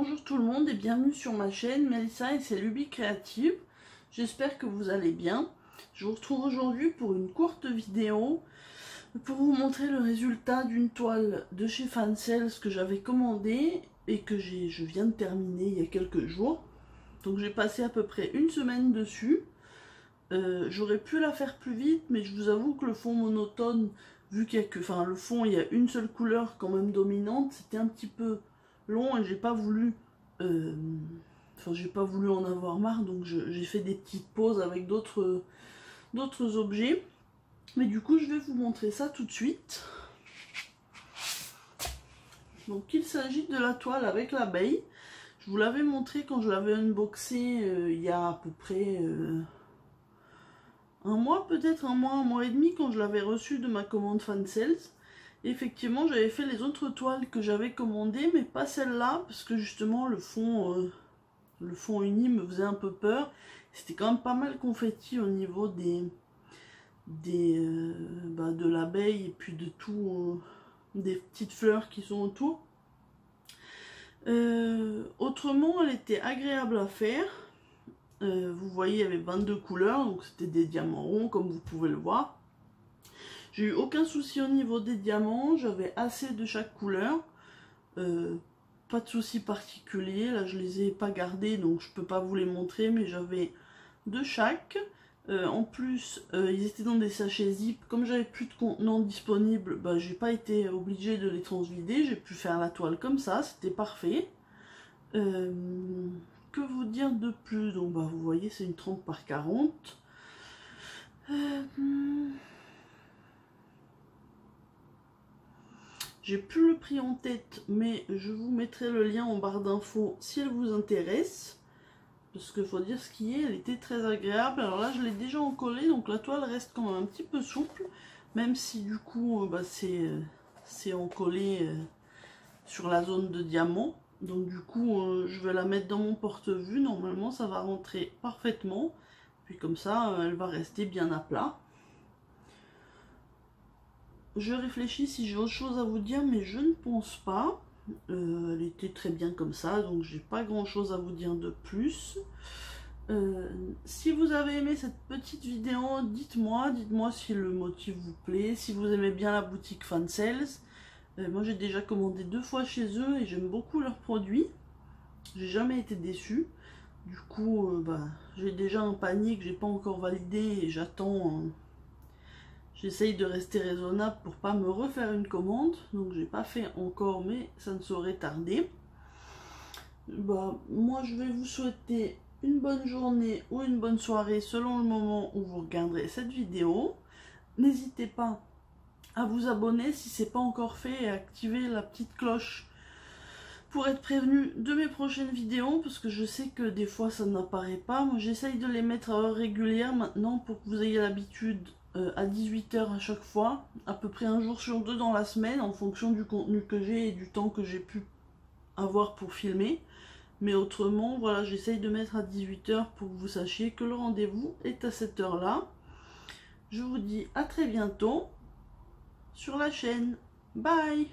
Bonjour tout le monde et bienvenue sur ma chaîne Mélissa et ses lubies créatives. J'espère que vous allez bien. Je vous retrouve aujourd'hui pour une courte vidéo pour vous montrer le résultat d'une toile de chez Fancels que j'avais commandée et que je viens de terminer il y a quelques jours. Donc j'ai passé à peu près une semaine dessus. J'aurais pu la faire plus vite, mais je vous avoue que le fond monotone, vu qu'il y a que, le fond, il y a une seule couleur quand même dominante, c'était un petit peu long et j'ai pas voulu en avoir marre, donc j'ai fait des petites pauses avec d'autres objets. Mais du coup je vais vous montrer ça tout de suite. Donc il s'agit de la toile avec l'abeille. Je vous l'avais montré quand je l'avais unboxé il y a à peu près un mois, peut-être un mois et demi, quand je l'avais reçu de ma commande Fancels. Effectivement, j'avais fait les autres toiles que j'avais commandées, mais pas celle-là, parce que justement le fond uni me faisait un peu peur. C'était quand même pas mal confetti au niveau de l'abeille et puis de tout, des petites fleurs qui sont autour. Autrement, elle était agréable à faire. Vous voyez, il y avait 22 couleurs, donc c'était des diamants ronds comme vous pouvez le voir. J'ai eu aucun souci au niveau des diamants, j'avais assez de chaque couleur, pas de souci particulier. Là je les ai pas gardés donc je peux pas vous les montrer, mais j'avais de chaque. En plus ils étaient dans des sachets zip, comme j'avais plus de contenant disponible, bah, j'ai pas été obligée de les transvider, j'ai pu faire la toile comme ça, c'était parfait. Que vous dire de plus? Donc bah, vous voyez, c'est une 30 par 40. J'ai plus le prix en tête, mais je vous mettrai le lien en barre d'infos si elle vous intéresse. Parce qu'il faut dire ce qui est, elle était très agréable. Alors là, je l'ai déjà encollée, donc la toile reste quand même un petit peu souple. Même si du coup, bah, c'est encollé sur la zone de diamant. Donc du coup, je vais la mettre dans mon porte-vue. Normalement, ça va rentrer parfaitement. Puis comme ça, elle va rester bien à plat. Je réfléchis si j'ai autre chose à vous dire, mais je ne pense pas. Elle était très bien comme ça, donc j'ai pas grand chose à vous dire de plus. Si vous avez aimé cette petite vidéo, dites-moi si le motif vous plaît, si vous aimez bien la boutique Fancels. Moi j'ai déjà commandé 2 fois chez eux et j'aime beaucoup leurs produits. J'ai jamais été déçue. Du coup, j'ai déjà un panier que j'ai pas encore validé et j'attends. J'essaye de rester raisonnable pour pas me refaire une commande, donc j'ai pas fait encore, mais ça ne saurait tarder. Bah, moi je vais vous souhaiter une bonne journée ou une bonne soirée selon le moment où vous regarderez cette vidéo. N'hésitez pas à vous abonner si c'est pas encore fait et à activer la petite cloche pour être prévenu de mes prochaines vidéos, parce que je sais que des fois ça n'apparaît pas. Moi j'essaye de les mettre à heure régulière maintenant pour que vous ayez l'habitude à 18 h à chaque fois, à peu près un jour sur 2 dans la semaine, en fonction du contenu que j'ai et du temps que j'ai pu avoir pour filmer. Mais autrement, voilà, j'essaye de mettre à 18 h pour que vous sachiez que le rendez-vous est à cette heure-là. Je vous dis à très bientôt sur la chaîne. Bye!